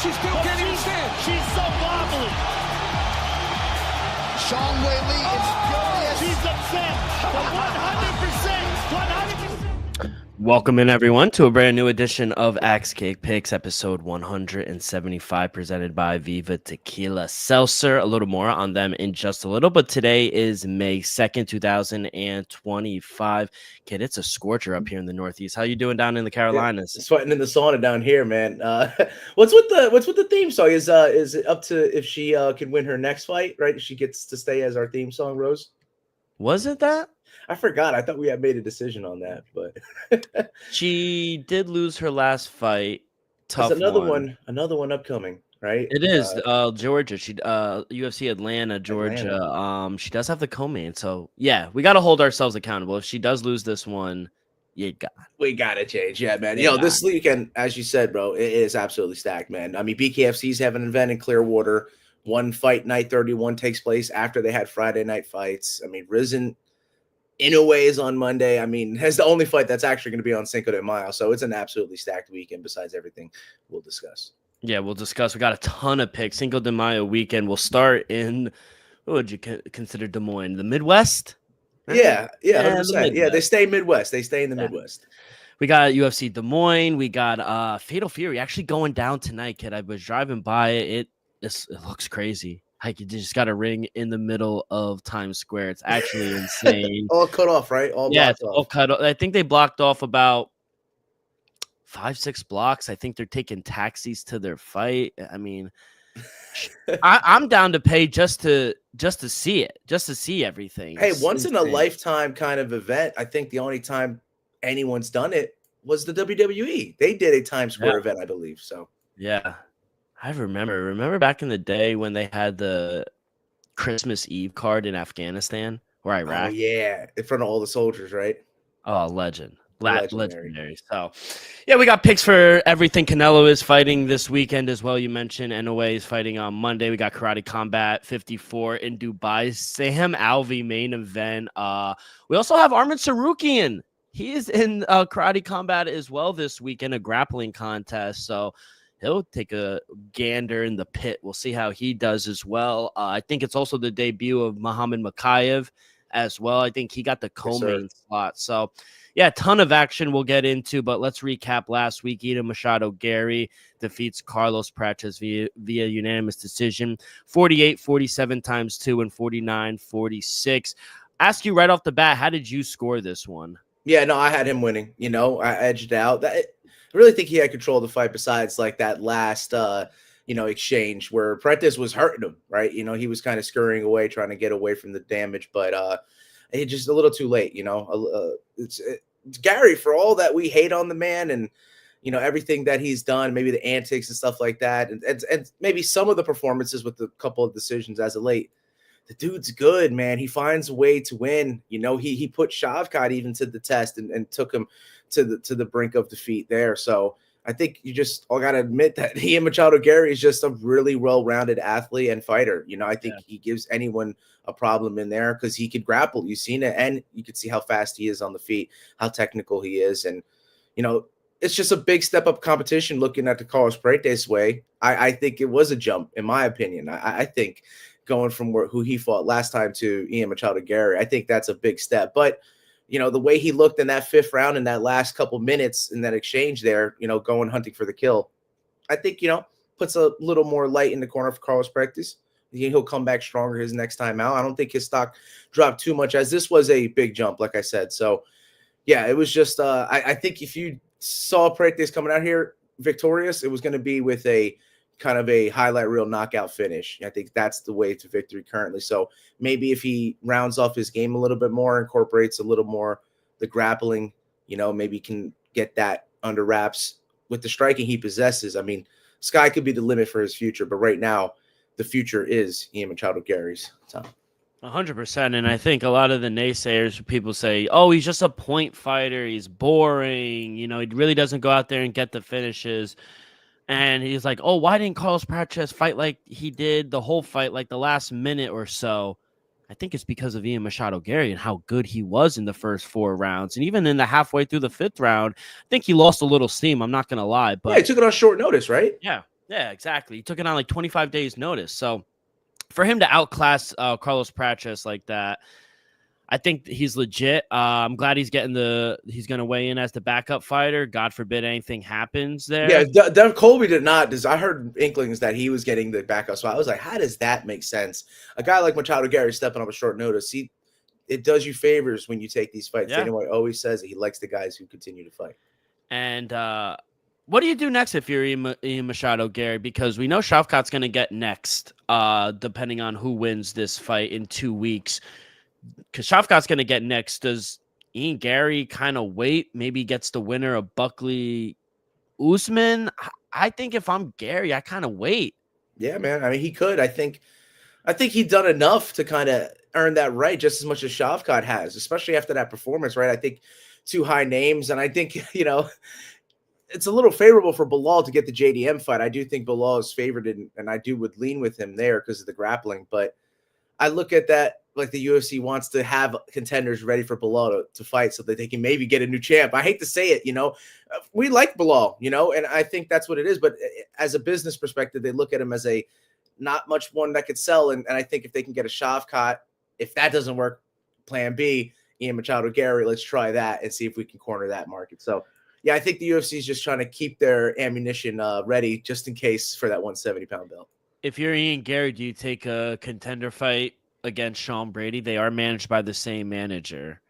She still can't even stand. She's so wobbly. Zhang Weili is furious. She's upset. But 100%. Welcome in, everyone, to a brand new edition of Axe Cake Picks, episode 175, presented by Viva Tequila Seltzer. A little more on them in just a little, but today is May 2nd, 2025. Kid, it's a scorcher up here in the Northeast. How you doing down in the Carolinas? Yeah, sweating in the sauna down here, man. What's with the theme song? Is it up to if she can win her next fight, right? She gets to stay as our theme song, Rose? Was it that? I forgot. I thought we had made a decision on that, but she did lose her last fight. Tough. There's another one upcoming, right? It is Georgia. She UFC Atlanta, Georgia. Atlanta. She does have the co-main, so yeah, we got to hold ourselves accountable. If she does lose this one, we got to change. Yeah, man. This weekend, as you said, bro, it is absolutely stacked, man. I mean, BKFC's having an event in Clearwater. One fight night 31 takes place after they had Friday night fights. I mean, Risen Inoue is on Monday. I mean, has the only fight that's actually going to be on Cinco de Mayo. So it's an absolutely stacked weekend besides everything we'll discuss. Yeah, we'll discuss. We got a ton of picks. Cinco de Mayo weekend. We'll start in, what would you consider Des Moines? The Midwest? Right? Yeah, 100%. Yeah, they stay Midwest. They stay in the Midwest. We got UFC Des Moines. We got Fatal Fury actually going down tonight, kid. I was driving by it. It looks crazy. Like, you just got a ring in the middle of Times Square. It's actually insane. All cut off, right? All cut off. I think they blocked off about 5-6 blocks. I think they're taking taxis to their fight. I mean, I'm down to pay just to see it, just to see everything. Hey, once in a lifetime kind of event. I think the only time anyone's done it was the WWE. They did a Times Square event, I believe. So yeah. I remember back in the day when they had the Christmas Eve card in Afghanistan or Iraq. Oh, yeah. In front of all the soldiers, right? Oh, legendary. So, yeah, we got picks for everything. Canelo is fighting this weekend as well. You mentioned Inoue is fighting on Monday. We got Karate Combat 54 in Dubai. Sam Alvey main event. We also have Arman Tsarukyan. He is in Karate Combat as well this weekend, a grappling contest. So, he'll take a gander in the pit. We'll see how he does as well. I think it's also the debut of Muhammad Makayev as well. I think he got the co-main slot. So, yeah, a ton of action we'll get into, but let's recap last week. Ida Machado Gary defeats Carlos Prates via unanimous decision, 48-47 times 2 and 49-46. Ask you right off the bat, how did you score this one? Yeah, no, I had him winning. I edged out. I really think he had control of the fight besides like that last, exchange where Prentice was hurting him, right? He was kind of scurrying away, trying to get away from the damage, but it just a little too late, It's Gary, for all that we hate on the man and, everything that he's done, maybe the antics and stuff like that, and maybe some of the performances with a couple of decisions as of late. The dude's good, man. He finds a way to win. He put Shavkat even to the test and took him to the brink of defeat there. So I think you just all got to admit that Ian Machado Gary is just a really well-rounded athlete and fighter. I think he gives anyone a problem in there because he could grapple. You've seen it, and you could see how fast he is on the feet, how technical he is. And, it's just a big step up competition looking at the Carlos Prates way. I think it was a jump, in my opinion. I think going from who he fought last time to Ian Machado Gary, I think that's a big step. But, the way he looked in that 5th round in that last couple minutes in that exchange there, going hunting for the kill, I think, puts a little more light in the corner for Carlos Prates. He'll come back stronger his next time out. I don't think his stock dropped too much, as this was a big jump, like I said. So, yeah, it was just I think if you saw Prates coming out here victorious, it was going to be with a kind of a highlight reel knockout finish. I think that's the way to victory currently. So maybe if he rounds off his game a little bit more, incorporates a little more the grappling, maybe can get that under wraps with the striking he possesses. I mean, sky could be the limit for his future, but right now the future is Ian Machado Gary's time. 100%. And I think a lot of the naysayers, people say, oh, he's just a point fighter. He's boring. He really doesn't go out there and get the finishes. And he's like, oh, why didn't Carlos Prates fight like he did the whole fight, like the last minute or so? I think it's because of Ian Machado Gary and how good he was in the first 4 rounds. And even in the halfway through the 5th round, I think he lost a little steam. I'm not going to lie. But yeah, he took it on short notice, right? Yeah. Yeah, exactly. He took it on like 25 days notice. So for him to outclass Carlos Pratchess like that, I think he's legit. I'm glad he's going to weigh in as the backup fighter. God forbid anything happens there. Yeah, Dev Colby did not. I heard inklings that he was getting the backup spot. I was like, how does that make sense? A guy like Machado Gary stepping up a short notice, it does you favors when you take these fights. Yeah. Dana White always says that he likes the guys who continue to fight. And what do you do next if you're Ian Machado, Gary? Because we know Shavkat's going to get next, depending on who wins this fight in 2 weeks. Because Shavkat's going to get next. Does Ian Gary kind of wait? Maybe gets the winner of Buckley Usman? I think if I'm Gary, I kind of wait. Yeah, man. I mean, he could. I think he'd done enough to kind of earn that right just as much as Shavkat has, especially after that performance, right? I think 2 high names. And I think, it's a little favorable for Bilal to get the JDM fight. I do think Bilal is favored, and I would lean with him there because of the grappling. But I look at that like the UFC wants to have contenders ready for Bilal to fight so that they can maybe get a new champ. I hate to say it, we like Bilal, and I think that's what it is. But as a business perspective, they look at him as a not much one that could sell. And I think if they can get a Shavkat, if that doesn't work, plan B, Ian Machado Gary, let's try that and see if we can corner that market. So, yeah, I think the UFC is just trying to keep their ammunition ready just in case for that 170-pound belt. If you're Ian Gary, do you take a contender fight against Sean Brady? They are managed by the same manager.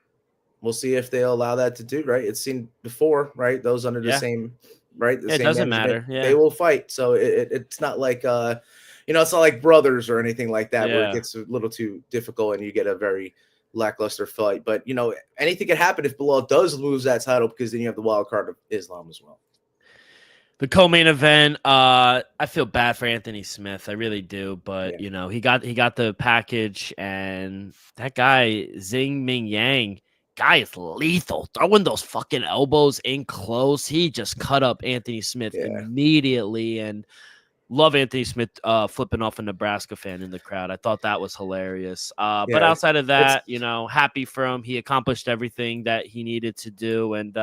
We'll see if they'll allow that to do, right? It's seen before, right? Those under the same, right? The it same doesn't matter. Yeah. They will fight. So it's not like, it's not like brothers or anything like that where it gets a little too difficult and you get a very lackluster fight. But, anything could happen if Bilal does lose that title because then you have the wild card of Islam as well. The co-main event, I feel bad for Anthony Smith. I really do. But, he got the package, and that guy, Xing Ming Yang, guy is lethal. Throwing those fucking elbows in close. He just cut up Anthony Smith immediately, and love Anthony Smith flipping off a Nebraska fan in the crowd. I thought that was hilarious. But outside of that, happy for him. He accomplished everything that he needed to do. And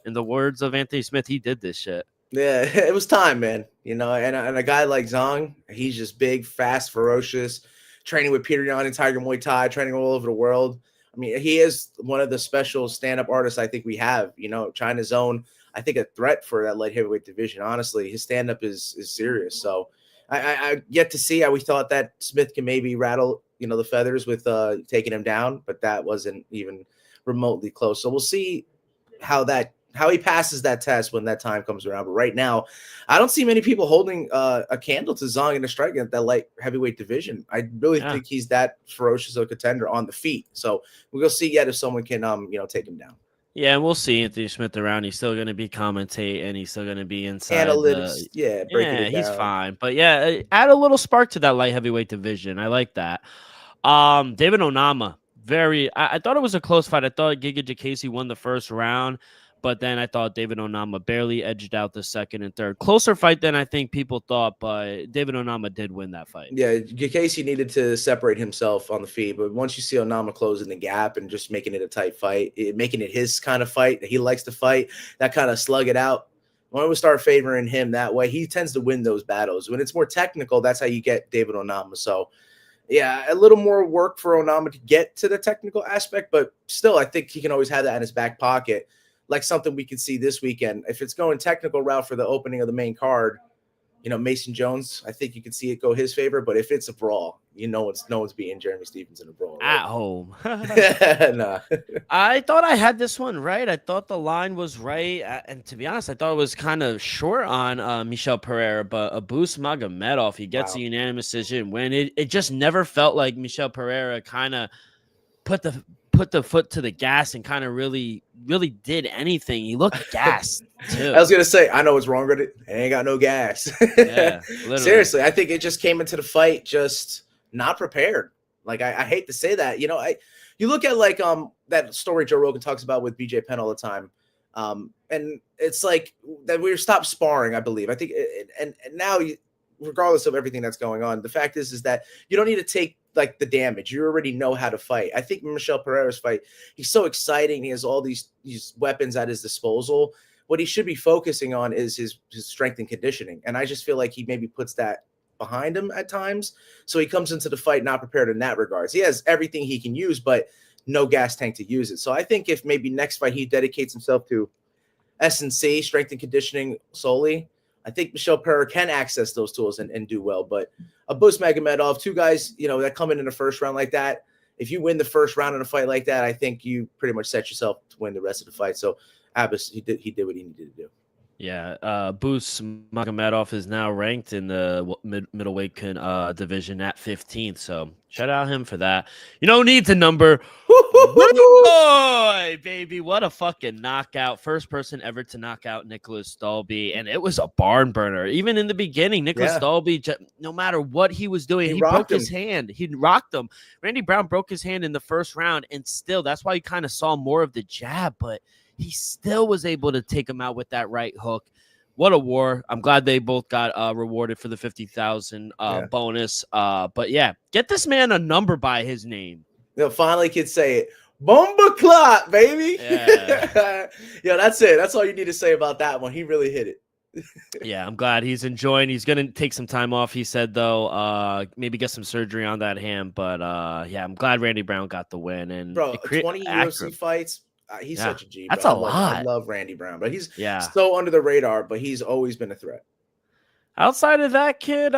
in the words of Anthony Smith, he did this shit. Yeah, it was time, man. And a guy like Zhang, he's just big, fast, ferocious, training with Peter Yan and Tiger Muay Thai, training all over the world. I mean, he is one of the special stand-up artists I think we have. China's own, I think, a threat for that light heavyweight division. Honestly, his stand-up is serious. So I yet to see how we thought that Smith can maybe rattle, the feathers with taking him down, but that wasn't even remotely close. So we'll see how he passes that test when that time comes around. But right now, I don't see many people holding a candle to Zhang in a strike at that light heavyweight division. I really think he's that ferocious a contender on the feet. So we'll see yet if someone can, take him down. Yeah, and we'll see Anthony Smith around. He's still going to be commentating. He's still going to be inside. Analytics, breaking it down. He's fine. But yeah, add a little spark to that light heavyweight division. I like that. David Onama, I thought it was a close fight. I thought Giga Jacasey won the first round, but then I thought David Onama barely edged out the second and third. Closer fight than I think people thought, but David Onama did win that fight. Yeah, Jacasey needed to separate himself on the feet, but once you see Onama closing the gap and just making it a tight fight, making it his kind of fight that he likes to fight, that kind of slug it out, when we start favoring him that way, he tends to win those battles. When it's more technical, that's how you get David Onama. So, yeah, a little more work for Onama to get to the technical aspect, but still, I think he can always have that in his back pocket. Like something we could see this weekend. If it's going technical route for the opening of the main card, Mason Jones, I think you could see it go his favor. But if it's a brawl, no one's beating Jeremy Stephens in a brawl. Right? At home. Nah. I thought I had this one right. I thought the line was right. And to be honest, I thought it was kind of short on Michel Pereira. But Abus Magomedov, he gets a unanimous decision win. It just never felt like Michel Pereira kind of put the foot to the gas and kind of really did anything. He looked gassed too. I was gonna say, I know what's wrong with it. I ain't got no gas. Yeah, seriously, I think it just came into the fight just not prepared. Like I hate to say that, you look at like that story Joe Rogan talks about with BJ Penn all the time, and it's like that we stopped sparring. I believe. I think, and now regardless of everything that's going on, the fact is that you don't need to take like the damage. You already know how to fight. I think Michel Pereira's fight, he's so exciting. He has all these weapons at his disposal what he should be focusing on is his strength and conditioning. And I just feel like he maybe puts that behind him at times. So he comes into the fight not prepared in that regards. He has everything he can use, but no gas tank to use it. So I think if maybe next fight he dedicates himself to S&C, strength and conditioning solely, I think Michel Pereira can access those tools and do well. But Abus Magomedov, two guys, that come in the first round like that. If you win the first round in a fight like that, I think you pretty much set yourself to win the rest of the fight. So Abus, he did what he needed to do. Yeah, Abus Magomedov is now ranked in the middleweight division at 15th. So shout out him for that. You don't need to number. Boy, baby, what a fucking knockout. First person ever to knock out Nicholas Dalby. And it was a barn burner. Even in the beginning, Nicholas Dalby, no matter what he was doing, he broke his hand. He rocked him. Randy Brown broke his hand in the first round. And still, that's why you kind of saw more of the jab. But he still was able to take him out with that right hook. What a war. I'm glad they both got rewarded for the 50,000 bonus. But yeah, get this man a number by his name. Finally could say it. Bomba clot, baby. Yeah. That's it. That's all you need to say about that one. He really hit it. Yeah, I'm glad he's enjoying. He's going to take some time off, he said, though. Maybe get some surgery on that hand. But, yeah, I'm glad Randy Brown got the win. And bro, 20 UFC fights. He's such a G. That's bro. a lot. I love Randy Brown, but he's so under the radar, but he's always been a threat. Outside of that, kid,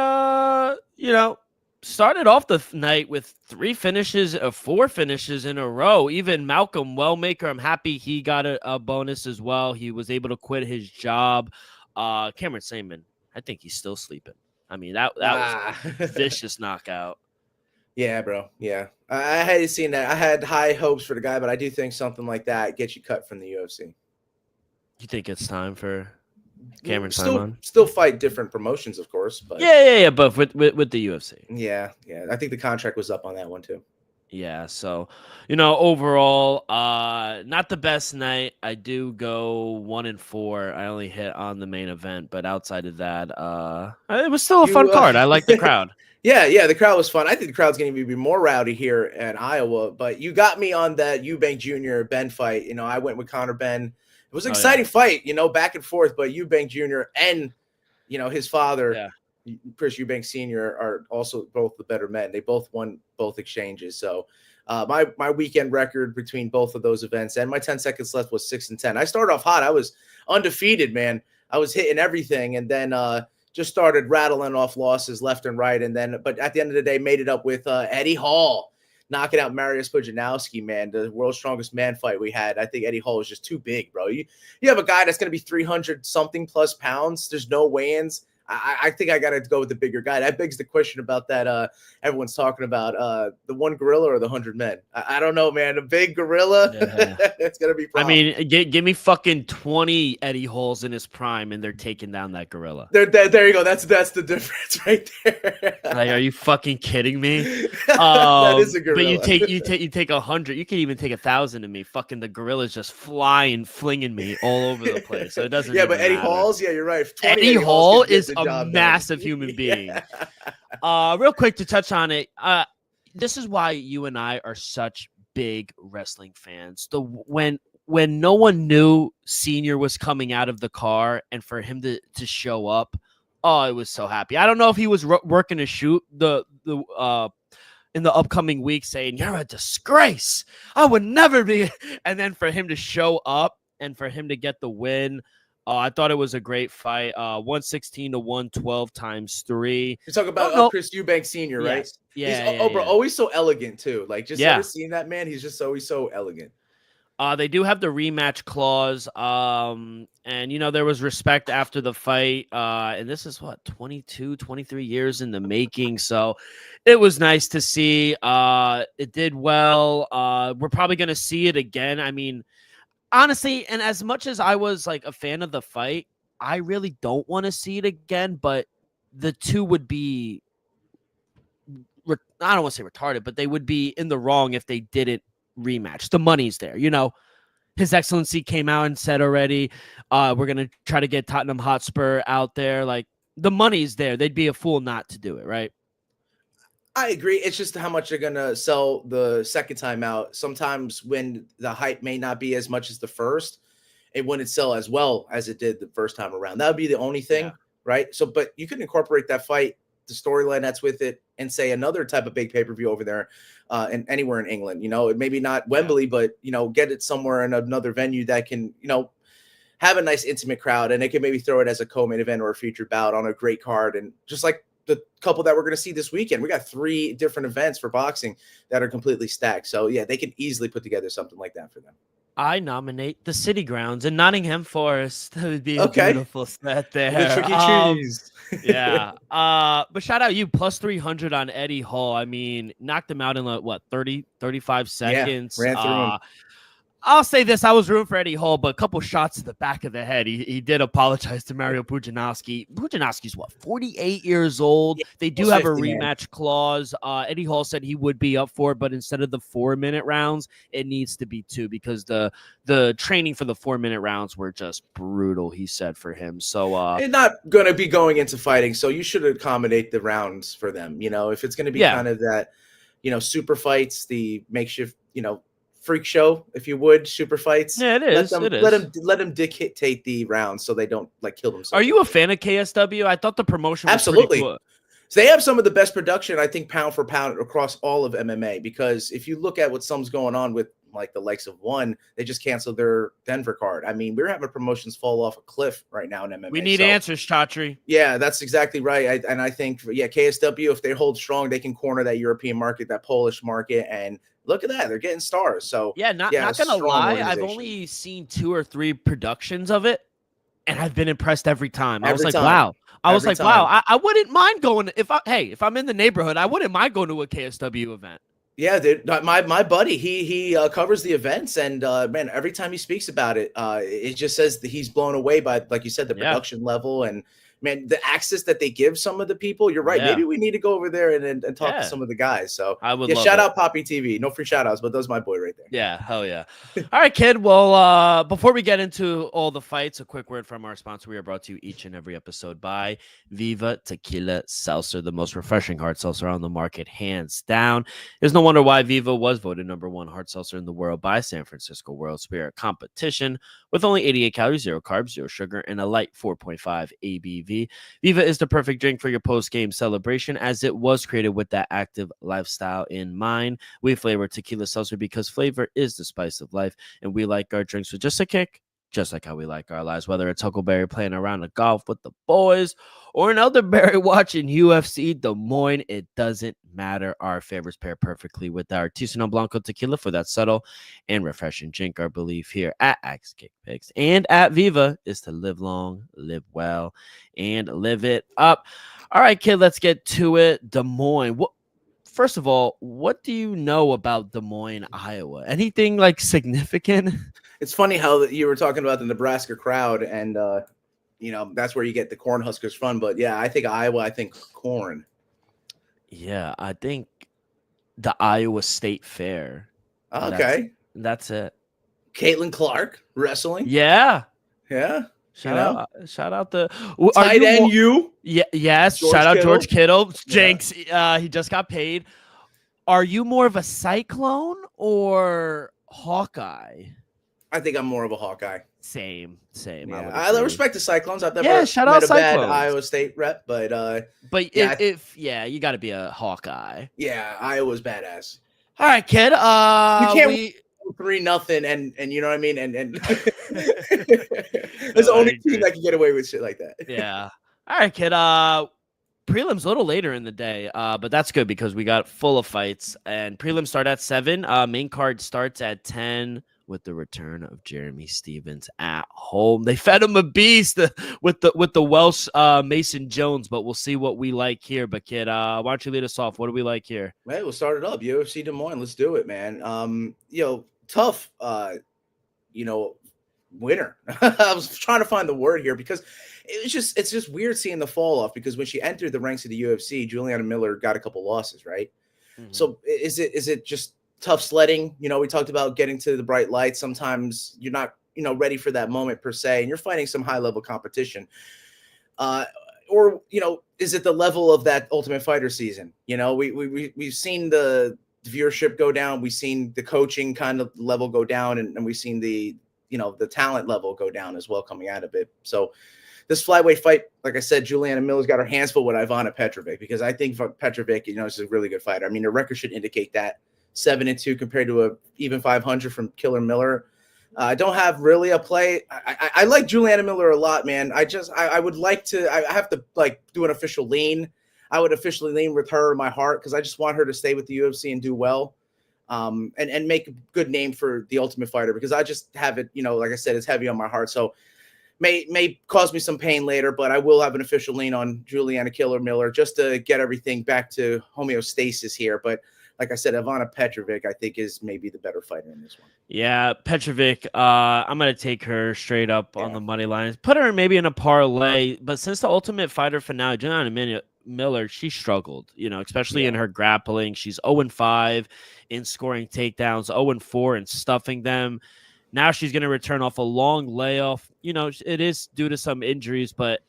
started off the night with 4 finishes in a row. Even Malcolm Wellmaker, I'm happy he got a bonus as well. He was able to quit his job. Cameron Saman, I think he's still sleeping. I mean, that was a vicious knockout. Yeah, bro. Yeah. I had seen that. I had high hopes for the guy, but I do think something like that gets you cut from the UFC. You think it's time for Cameron Saman? Still fight different promotions, of course. But yeah. But with the UFC. Yeah. I think the contract was up on that one too. Yeah, so overall, not the best night. I do go 1-4. I only hit on the main event, but outside of that, it was still a fun card. I like the crowd. Yeah, the crowd was fun. I think the crowd's going to be more rowdy here in Iowa, but you got me on that Eubank Jr. Ben fight. I went with Conor Ben. It was an exciting fight, back and forth, but Eubank Jr. and, his father, Chris Eubank Sr. are also both the better men. They both won both exchanges. So my weekend record between both of those events and my 10 seconds left was 6-10. I started off hot. I was undefeated, man. I was hitting everything. And then, just started rattling off losses left and right. But at the end of the day, made it up with Eddie Hall knocking out Mariusz Pudzianowski, man, the world's strongest man fight we had. I think Eddie Hall is just too big, bro. You have a guy that's going to be 300 something plus pounds. There's no weigh-ins. I think I got to go with the bigger guy. That begs the question about that. Everyone's talking about the one gorilla or the 100 men. I don't know, man. A big gorilla. Yeah. It's going to be problem. I mean, give me fucking 20 Eddie Halls in his prime and they're taking down that gorilla. There you go. That's the difference right there. Like, are you fucking kidding me? That is a gorilla. But you take 100. You can even take 1,000 of me. Fucking the gorilla's just flying, flinging me all over the place. So it doesn't. Yeah, but Eddie matter. Halls. Yeah, you're right. Eddie Hall is a massive human being. Real quick to touch on it, this is why you and I are such big wrestling fans. When no one knew Senior was coming out of the car and for him to show up, I was so happy. I don't know if he was working a shoot in the upcoming week saying, "You're a disgrace. I would never be," and then for him to show up and for him to get the win. I thought it was a great fight. 116 to 112 times 3. You're talking about Chris Eubank Sr., right? Yes. Yeah. Bro, always so elegant too. Like, just ever seen that man? He's just always so elegant. They do have the rematch clause. And there was respect after the fight. And this is 22, 23 years in the making. So it was nice to see. It did well. We're probably going to see it again. I mean, honestly, and as much as I was like a fan of the fight, I really don't want to see it again, but the two would be, I don't want to say retarded, but they would be in the wrong if they didn't rematch. The money's there, His Excellency came out and said already, we're going to try to get Tottenham Hotspur out there. Like, the money's there. They'd be a fool not to do it, right? I agree. It's just how much they're going to sell the second time out. Sometimes when the hype may not be as much as the first, it wouldn't sell as well as it did the first time around. That would be the only thing, right? So, but you could incorporate that fight, the storyline that's with it, and say another type of big pay-per-view over there and anywhere in England, maybe not Wembley, but, get it somewhere in another venue that can, have a nice intimate crowd, and they can maybe throw it as a co-main event or a featured bout on a great card. And just like the couple that we're going to see this weekend, we got 3 different events for boxing that are completely stacked. So yeah, they can easily put together something like that for them. I nominate the City Grounds in Nottingham Forest. That would be a beautiful set there. The Chuck E. Cheese. Yeah. But shout out you, plus 300 on Eddie Hall. I mean, knocked him out in 35 seconds. Yeah, ran through him. I'll say this. I was rooting for Eddie Hall, but a couple shots to the back of the head. He did apologize to Mario Pudzianowski. Pudzianowski's 48 years old. Yeah, they do have a rematch clause. Eddie Hall said he would be up for it, but instead of the 4-minute rounds, it needs to be 2 because the training for the 4-minute rounds were just brutal, he said, for him. So and not going to be going into fighting, so you should accommodate the rounds for them. If it's going to be kind of that, super fights, the makeshift, freak show, if you would, super fights. Yeah, it is. Let them dictate the rounds so they don't kill themselves. Are you a fan of KSW? I thought the promotion was absolutely pretty cool. So they have some of the best production, I think, pound for pound across all of MMA, because if you look at what some's going on with the likes of One, they just canceled their Denver card. I mean, we're having promotions fall off a cliff right now in MMA. We need answers, Chatri. Yeah, that's exactly right. I think, KSW, if they hold strong, they can corner that European market, that Polish market, and look at that. They're getting stars. So not gonna lie, I've only seen 2 or 3 productions of it, and I've been impressed every time. I was like, wow. I wouldn't mind going if I'm in the neighborhood, I wouldn't mind going to a KSW event. Yeah, dude. My buddy, he covers the events, and man, every time he speaks about it, it just says that he's blown away by, like you said, the production level, and man, the access that they give some of the people. You're right. Yeah. Maybe we need to go over there and talk to some of the guys. So I would shout out Poppy TV. No free shout outs, but that's my boy right there. Yeah, hell yeah. All right, kid. Well, before we get into all the fights, a quick word from our sponsor. We are brought to you each and every episode by Viva Tequila Seltzer, the most refreshing hard seltzer on the market, hands down. There's no wonder why Viva was voted #1 hard seltzer in the world by San Francisco World Spirit Competition, with only 88 calories, 0 carbs, 0 sugar, and a light 4.5 ABV. Viva is the perfect drink for your post-game celebration, as it was created with that active lifestyle in mind. We flavor tequila seltzer because flavor is the spice of life, and we like our drinks with just a kick, just like how we like our lives. Whether it's Huckleberry playing around the golf with the boys or an elderberry watching UFC Des Moines, it doesn't matter. Our favorites pair perfectly with our Artisanal Blanco tequila for that subtle and refreshing drink. Our belief here at Axe Kick Picks and at Viva is to live long, live well, and live it up. All right, kid, let's get to it. Des Moines. First of all, what do you know about Des Moines, Iowa? Anything significant? It's funny how you were talking about the Nebraska crowd, and that's where you get the Cornhuskers from. But yeah, I think Iowa. I think corn. Yeah, I think the Iowa State Fair. Okay, that's it. Caitlin Clark wrestling. Yeah. Shout out the tight end. Yeah, yes. George shout out Kittle. George Kittle. Jenks. He just got paid. Are you more of a Cyclone or Hawkeye? I think I'm more of a Hawkeye. Same. Yeah. I respect the Cyclones. I've never shout out met a bad Cyclones. Iowa State rep, but you got to be a Hawkeye. Yeah, Iowa's badass. All right, kid. You can't 3-0 and you know what I mean, and there's the only team that can get away with shit like that. Yeah. All right, kid. Prelims a little later in the day, but that's good because we got full of fights, and prelims start at 7. Main card starts at 10 with the return of Jeremy Stevens at home. They fed him a beast with the Welsh Mason Jones, but we'll see what we like here. But kid, why don't you lead us off? What do we like here? Hey, we'll start it up. UFC Des Moines. Let's do it, man. Tough. Winner. I was trying to find the word here because it's just weird seeing the fall off, because when she entered the ranks of the UFC, Juliana Miller got a couple losses, right? Mm-hmm. So is it just tough sledding? We talked about getting to the bright light. Sometimes you're not, ready for that moment per se, and you're fighting some high level competition. Or is it the level of that Ultimate Fighter season? We've seen the viewership go down. We've seen the coaching kind of level go down, and we've seen the the talent level go down as well coming out of it. So this flyweight fight, like I said, Juliana Miller's got her hands full with Ivana Petrovic, because I think Petrovic, is a really good fighter. I mean, her record should indicate that 7-2 compared to a even 500 from Killer Miller. I don't have really a play. I like Juliana Miller a lot, man. I would like to. I have to do an official lean. I would officially lean with her in my heart, because I just want her to stay with the UFC and do well, and make a good name for the Ultimate Fighter, because I just have it. Like I said, it's heavy on my heart. So may cause me some pain later, but I will have an official lean on Juliana Killer Miller just to get everything back to homeostasis here. But like I said, Ivana Petrovic, I think, is maybe the better fighter in this one. Yeah, Petrovic, I'm going to take her straight up on the money line. Put her maybe in a parlay, but since the Ultimate Fighter finale, Juliana Miller, she struggled, especially in her grappling. She's 0-5 in scoring takedowns, 0-4 in stuffing them. Now she's going to return off a long layoff. It is due to some injuries, but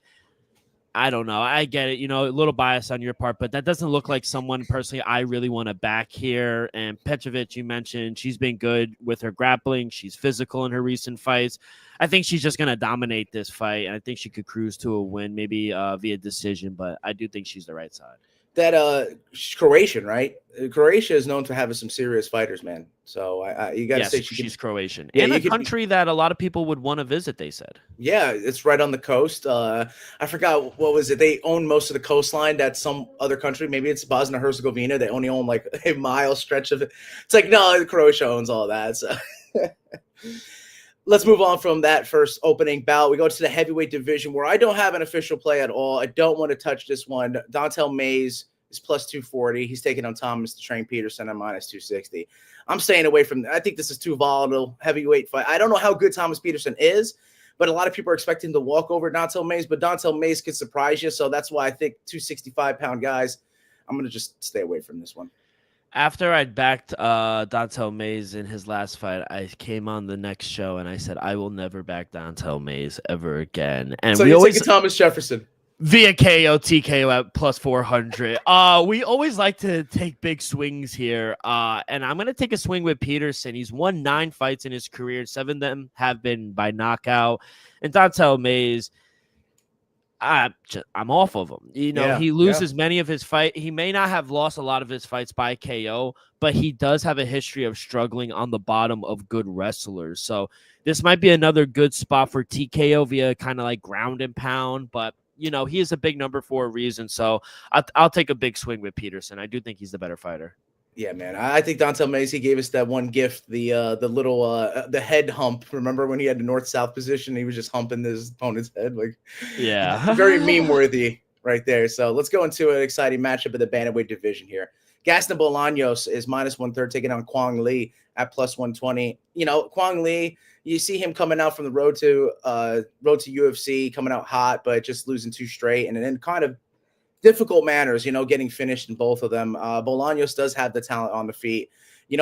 I don't know. I get it. A little bias on your part, but that doesn't look like someone personally I really want to back here. And Petrovic, you mentioned, she's been good with her grappling. She's physical in her recent fights. I think she's just going to dominate this fight, and I think she could cruise to a win, maybe via decision, but I do think she's the right side. That Croatian, right? Croatia is known for having some serious fighters, man. So you got to say she's Croatian. Yeah, and a country that a lot of people would want to visit, they said. Yeah, it's right on the coast. I forgot, what was it? They own most of the coastline. That's some other country. Maybe it's Bosnia Herzegovina. They only own like a mile stretch of it. It's like, no, Croatia owns all that. So let's move on from that first opening bout. We go to the heavyweight division, where I don't have an official play at all. I don't want to touch this one. Dontel Mays is plus 240. He's taking on Thomas the Train Peterson at minus 260. I'm staying away from that. I think this is too volatile heavyweight fight. I don't know how good Thomas Peterson is, but a lot of people are expecting to walk over Dontel Mays, but Dontel Mays could surprise you. So that's why I think 265-pound guys, I'm going to just stay away from this one. After I'd backed Dontel Mays in his last fight, I came on the next show and I said, I will never back Dontel Mays ever again. And so we always Thomas Jefferson via KO, TKO at plus 400. We always like to take big swings here. And I'm going to take a swing with Peterson. He's won 9 fights in his career. 7 of them have been by knockout. And Dontel Mays, I'm off of him. He loses many of his fights. He may not have lost a lot of his fights by KO, but he does have a history of struggling on the bottom of good wrestlers. So this might be another good spot for TKO via kind of like ground and pound, but he is a big number for a reason. So I'll take a big swing with Peterson. I do think he's the better fighter. Yeah, man. I think Dontel Mays, he gave us that one gift, the little the head hump. Remember when he had the north-south position? He was just humping his opponent's head. Very meme-worthy right there. So let's go into an exciting matchup in the bantamweight division here. Gaston Bolaños is minus 130, taking on Kwang Lee at plus 120. Kwang Lee, you see him coming out from the road to UFC, coming out hot, but just losing 2 straight, and then kind of difficult manners, getting finished in both of them. Bolaños does have the talent on the feet. In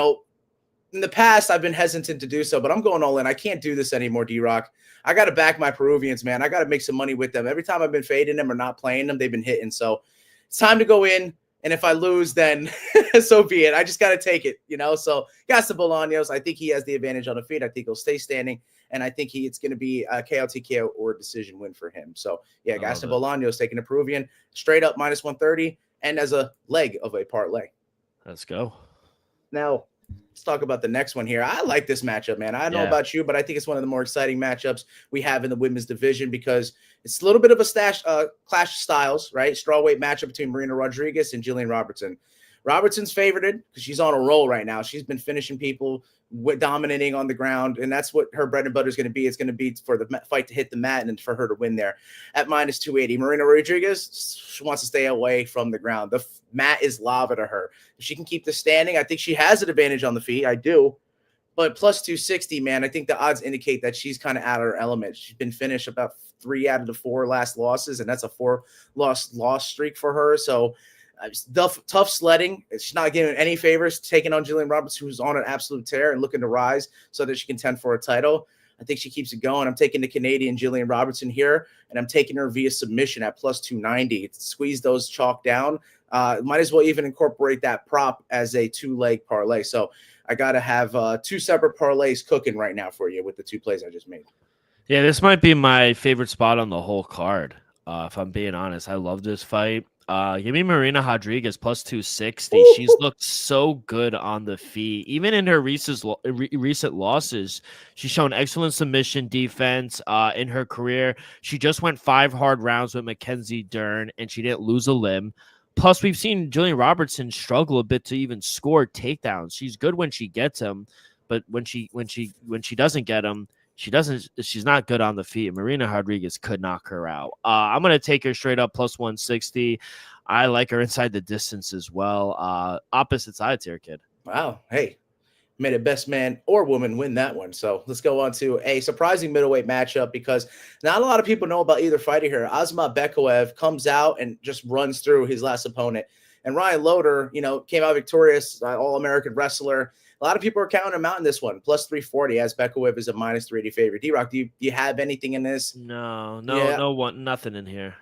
the past, I've been hesitant to do so, but I'm going all in. I can't do this anymore, D-Rock. I got to back my Peruvians, man. I got to make some money with them. Every time I've been fading them or not playing them, they've been hitting. So it's time to go in. And if I lose, then so be it. I just got to take it, So Gaston Bolaños, I think he has the advantage on the feet. I think he'll stay standing. And I think it's going to be a KO, TKO, or a decision win for him. So, yeah, Gaston Bolaños taking a Peruvian straight up minus 130 and as a leg of a parlay. Let's go. Now, let's talk about the next one here. I like this matchup, man. I don't know about you, but I think it's one of the more exciting matchups we have in the women's division because it's a little bit of a clash of styles, right? Strawweight matchup between Marina Rodriguez and Jillian Robertson. Robertson's favorited because she's on a roll right now. She's been finishing people, dominating on the ground, and that's what her bread and butter is going to be. It's going to be for the fight to hit the mat and for her to win there at minus 280. Marina Rodriguez, she wants to stay away from the ground. The mat is lava to her. If she can keep this standing, I think she has an advantage on the feet. I do. But plus 260, man, I think the odds indicate that she's kind of out of her element. She's been finished about 3 out of the 4 last losses, and that's a 4-loss streak for her. So tough sledding. She's not giving any favors, taking on Jillian Robertson, who's on an absolute tear and looking to rise so that she can contend for a title. I think she keeps it going. I'm taking the Canadian Jillian Robertson here, and I'm taking her via submission at plus 290. Squeeze those chalk down. Might as well even incorporate that prop as a 2-leg parlay. So I got to have 2 separate parlays cooking right now for you with the 2 plays I just made. Yeah, this might be my favorite spot on the whole card. If I'm being honest, I love this fight. Give me Marina Rodriguez plus 260. Woo! She's looked so good on the feet. Even in her recent losses, she's shown excellent submission defense in her career. She just went 5 hard rounds with Mackenzie Dern, and she didn't lose a limb. Plus, we've seen Julian Robertson struggle a bit to even score takedowns. She's good when she gets him, but when she doesn't get him, she's not good on the feet. Marina Rodriguez could knock her out. I'm going to take her straight up plus 160. I like her inside the distance as well. Opposite sides here, kid. Wow. Hey, made a best man or woman win that one. So let's go on to a surprising middleweight matchup because not a lot of people know about either fighter here. Asma Bekaev comes out and just runs through his last opponent. And Ryan Loder, came out victorious, All-American wrestler. A lot of people are counting him out in this one, plus 340, as Bekaev is a minus 380 favorite. D-Rock, do you have anything in this? Nothing in here.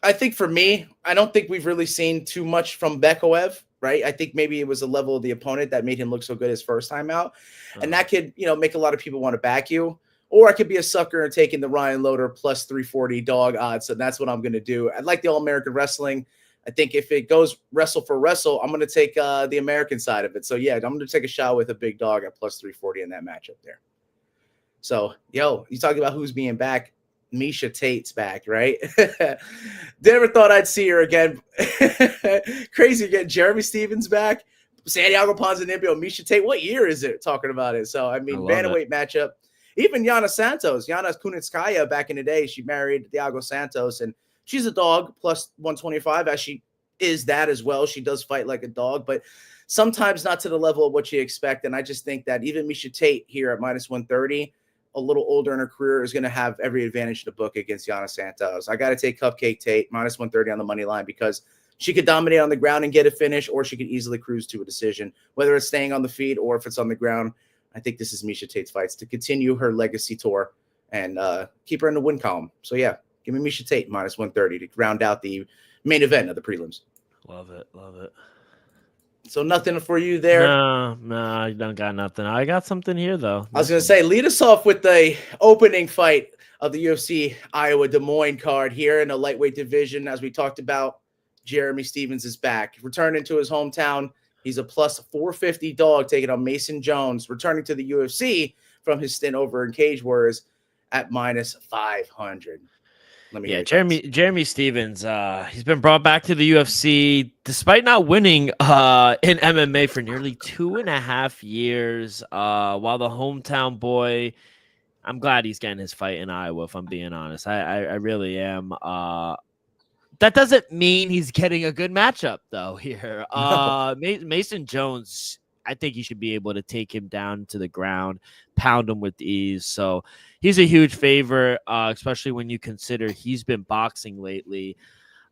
I think for me, I don't think we've really seen too much from Bekaev, right? I think maybe it was the level of the opponent that made him look so good his first time out. And that could, make a lot of people want to back you. Or I could be a sucker and taking the Ryan Loder plus 340 dog odds. So that's what I'm going to do. I like the All-American Wrestling. I think if it goes wrestle for wrestle, I'm going to take the American side of it. So, yeah, I'm going to take a shot with a big dog at plus 340 in that matchup there. So, you talking about who's being back. Miesha Tate's back, right? Never thought I'd see her again. Crazy again. Jeremy Stevens back. Santiago Ponzinibbio, Miesha Tate. What year is it talking about it? So, I mean, bantamweight matchup. Even Yana Santos. Yana Kunitskaya back in the day, she married Thiago Santos, and she's a dog plus 125, as she is that as well. She does fight like a dog, but sometimes not to the level of what you expect. And I just think that even Miesha Tate here at minus 130, a little older in her career, is going to have every advantage in the book against Yana Santos. I got to take Cupcake Tate minus 130 on the money line because she could dominate on the ground and get a finish, or she could easily cruise to a decision, whether it's staying on the feet or if it's on the ground. I think this is Miesha Tate's fights to continue her legacy tour and keep her in the win column. So, yeah. Give me Miesha Tate minus 130 to round out the main event of the prelims. Love it. So nothing for you there? No, I don't got nothing. I got something here, though. I was going to say, lead us off with the opening fight of the UFC Iowa Des Moines card here in the lightweight division. As we talked about, Jeremy Stevens is back. Returning to his hometown. He's a plus 450 dog taking on Mason Jones, returning to the UFC from his stint over in Cage Warriors at minus 500. Jeremy Stevens, he's been brought back to the UFC despite not winning in MMA for nearly 2.5 years. While the hometown boy, I'm glad he's getting his fight in Iowa, if I'm being honest. I really am. That doesn't mean he's getting a good matchup, though, here. Mason Jones, I think he should be able to take him down to the ground, pound him with ease. So he's a huge favorite, especially when you consider he's been boxing lately.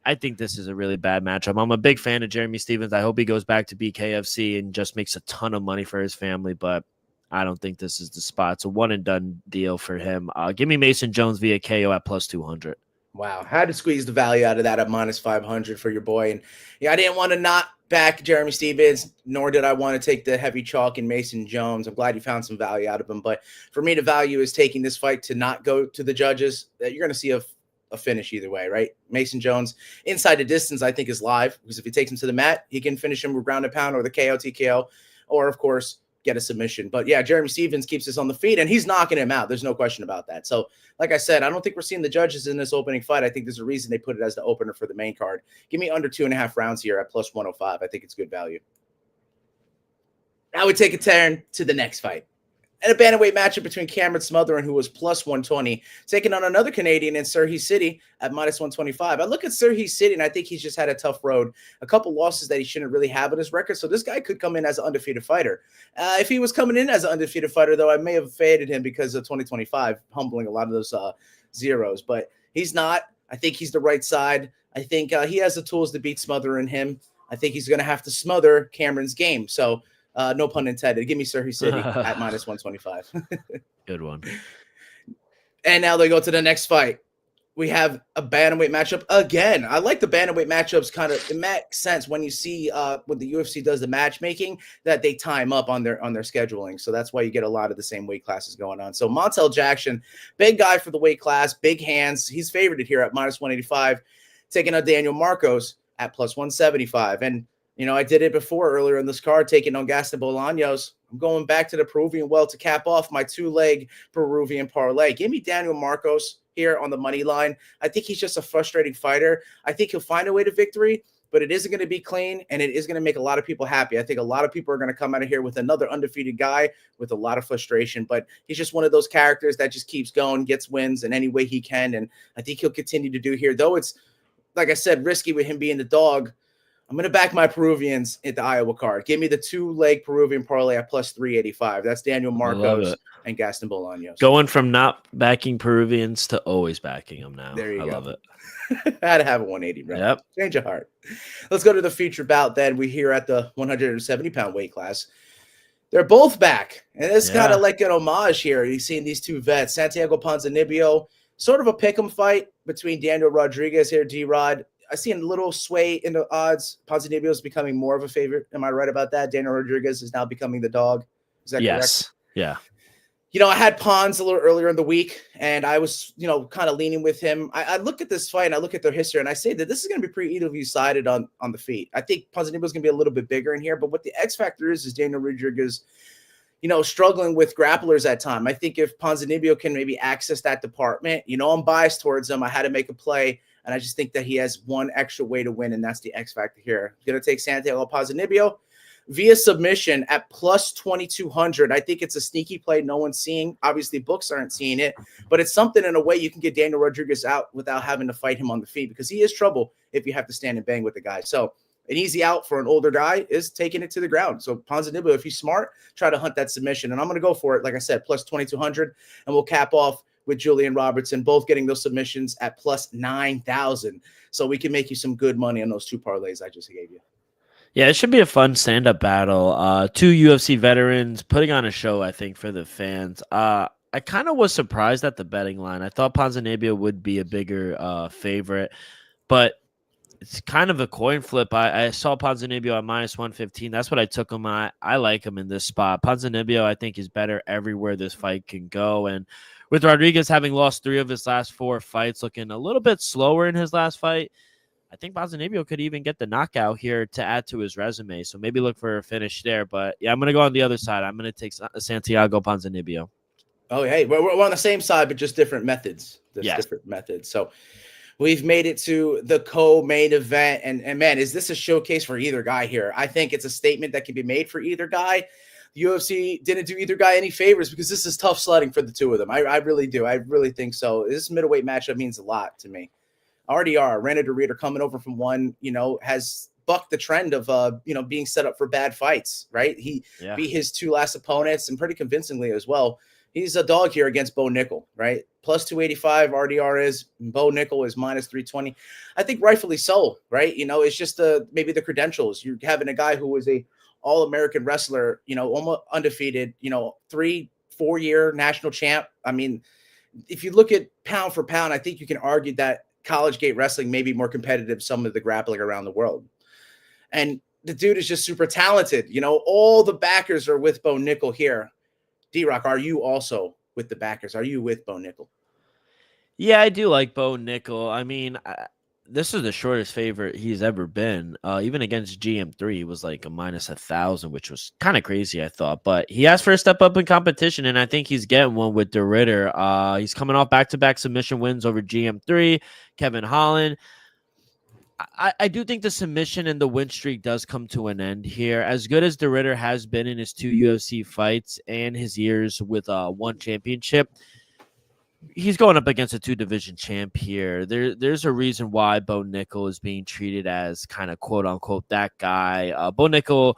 I think this is a really bad matchup. I'm a big fan of Jeremy Stevens. I hope he goes back to BKFC and just makes a ton of money for his family, but I don't think this is the spot. It's a one-and-done deal for him. Give me Mason Jones via KO at plus 200. Wow. Had to squeeze the value out of that at minus 500 for your boy. And yeah, I didn't want to not back Jeremy Stevens, nor did I want to take the heavy chalk in Mason Jones. I'm glad you found some value out of him. But for me, the value is taking this fight to not go to the judges. You're going to see a finish either way, right? Mason Jones, inside the distance, I think is live, because if he takes him to the mat, he can finish him with ground and pound or the KO, TKO, or of course, get a submission. But yeah, Jeremy Stevens keeps us on the feet and he's knocking him out. There's no question about that. So like I said, I don't think we're seeing the judges in this opening fight. I think there's a reason they put it as the opener for the main card. Give me under 2.5 rounds here at plus 105. I think it's good value. Now we take a turn to the next fight. And a bantamweight matchup between Cameron Smothering, who was plus 120, taking on another Canadian in Sirhi City at minus 125. I look at Sirhi City, and I think he's just had a tough road. A couple losses that he shouldn't really have on his record. So this guy could come in as an undefeated fighter. If he was coming in as an undefeated fighter, though, I may have faded him because of 2025, humbling a lot of those zeros. But he's not. I think he's the right side. I think he has the tools to beat Smothering him. I think he's going to have to smother Cameron's game. So, no pun intended. Give me Sirhi City at minus 125. Good one. And now they go to the next fight. we have a bantamweight matchup again. I like the bantamweight matchups. It makes sense when you see when the UFC does the matchmaking that they time up on their scheduling. So that's why you get a lot of the same weight classes going on. So Montel Jackson, big guy for the weight class, big hands. He's favored here at -185, taking on Daniel Marcos at +175. And I did it before earlier in this card, taking on Gaston Bolaños. I'm going back to the Peruvian well to cap off my 2-leg Peruvian parlay. Give me Daniel Marcos here on the money line. I think he's just a frustrating fighter. I think he'll find a way to victory, but it isn't going to be clean, and it is going to make a lot of people happy. I think a lot of people are going to come out of here with another undefeated guy with a lot of frustration, but he's just one of those characters that just keeps going, gets wins in any way he can, and I think he'll continue to do here. Though it's, like I said, risky with him being the dog, I'm going to back my Peruvians at the Iowa card. Give me the 2-leg Peruvian parlay at +385. That's Daniel Marcos and Gaston Bolaños. Going from not backing Peruvians to always backing them now. There you go. I love it. Had to have a 180, right? Yep. Change of heart. Let's go to the feature bout then. We here at the 170-pound weight class. They're both back. And it's kind of like an homage here. You've seen these two vets. Santiago Ponzinibbio, sort of a pick'em fight between Daniel Rodriguez here, D-Rod. I see a little sway in the odds. Ponzinibbio is becoming more of a favorite. Am I right about that? Daniel Rodriguez is now becoming the dog. Is that correct? Yeah. I had Pons a little earlier in the week, and I was, kind of leaning with him. I look at this fight, and I look at their history, and I say that this is going to be pretty evenly sided on the feet. I think Ponzinibbio is going to be a little bit bigger in here, but what the X factor is Daniel Rodriguez, struggling with grapplers at time. I think if Ponzinibbio can maybe access that department, I'm biased towards him. I had to make a play. And I just think that he has one extra way to win, and that's the X factor here. I'm going to take Santiago Ponzinibbio via submission at +2,200. I think it's a sneaky play no one's seeing. Obviously, books aren't seeing it, but it's something in a way you can get Daniel Rodriguez out without having to fight him on the feet, because he is trouble if you have to stand and bang with the guy. So an easy out for an older guy is taking it to the ground. So Ponzinibbio, if he's smart, try to hunt that submission. And I'm going to go for it, like I said, +2,200, and we'll cap off with Julian Robertson, both getting those submissions at +9,000. So we can make you some good money on those two parlays I just gave you. Yeah, it should be a fun stand-up battle. Two UFC veterans putting on a show, I think, for the fans. I kind of was surprised at the betting line. I thought Ponzinibbio would be a bigger favorite, but it's kind of a coin flip. I saw Ponzinibbio at -115. That's what I took him at. I like him in this spot. Ponzinibbio, I think, is better everywhere this fight can go. And with Rodriguez having lost 3 of his last 4 fights, looking a little bit slower in his last fight, I think Ponzinibbio could even get the knockout here to add to his resume. So maybe look for a finish there. But yeah, I'm going to go on the other side. I'm going to take Santiago Ponzinibbio. Oh, hey, we're on the same side, but just different methods. Different methods. So we've made it to the co-main event. And man, is this a showcase for either guy here? I think it's a statement that can be made for either guy. The UFC didn't do either guy any favors because this is tough sledding for the two of them. I really do. I really think so. This middleweight matchup means a lot to me. RDR, Renan de Ridder, coming over from one, has bucked the trend of, being set up for bad fights, right? He beat his 2 last opponents and pretty convincingly as well. He's a dog here against Bo Nickel, right? +285 RDR is. Bo Nickel is -320. I think rightfully so, right? It's just maybe the credentials. You're having a guy who was a All-American wrestler, almost undefeated, 3-4-year national champ. I mean, if you look at pound for pound, I think you can argue that College Gate Wrestling may be more competitive some of the grappling around the world. And the dude is just super talented. All the backers are with Bo Nickel here. D-Rock, are you also with the backers? Are you with Bo Nickel? Yeah, I do like Bo Nickel. I mean, this is the shortest favorite he's ever been. Even against GM3, he was like a -1,000, which was kind of crazy, I thought. But he asked for a step up in competition, and I think he's getting one with de Ridder. He's coming off back-to-back submission wins over GM3, Kevin Holland. I do think the submission and the win streak does come to an end here. As good as de Ridder has been in his 2 UFC fights and his years with one championship, he's going up against a 2-division champ here. There's a reason why Bo Nickel is being treated as kind of quote unquote that guy. Bo Nickel,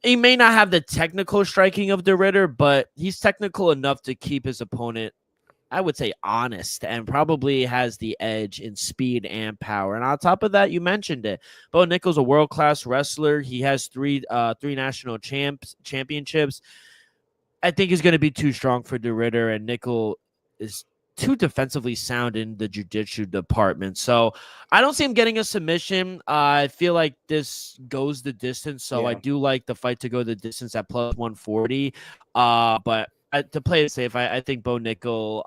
he may not have the technical striking of de Ridder, but he's technical enough to keep his opponent, I would say, honest, and probably has the edge in speed and power. And on top of that, you mentioned it, Bo Nickel's a world-class wrestler. He has three national championships. I think he's going to be too strong for de Ridder, and Nickel is too defensively sound in the jiu-jitsu department. So I don't see him getting a submission. I feel like this goes the distance. So I do like the fight to go the distance at plus 140. But to play it safe, I think Bo Nickel,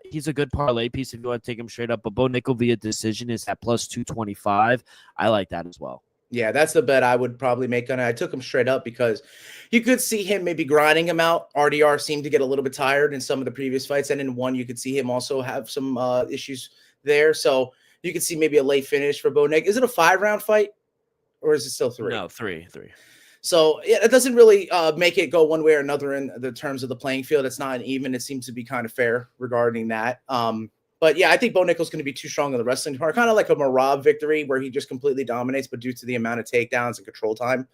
he's a good parlay piece if you want to take him straight up. But Bo Nickel via decision is at plus 225. I like that as well. Yeah, that's the bet I would probably make on it. I took him straight up because you could see him maybe grinding him out. RDR seemed to get a little bit tired in some of the previous fights. And in one, you could see him also have some issues there. So you could see maybe a late finish for Bo Nickel. Is it a 5-round fight or is it still 3? No, 3. So yeah, it doesn't really make it go one way or another in the terms of the playing field. It's not even. It seems to be kind of fair regarding that. But yeah, I think Bo Nickel's going to be too strong in the wrestling part, kind of like a Merab victory where he just completely dominates, but due to the amount of takedowns and control time,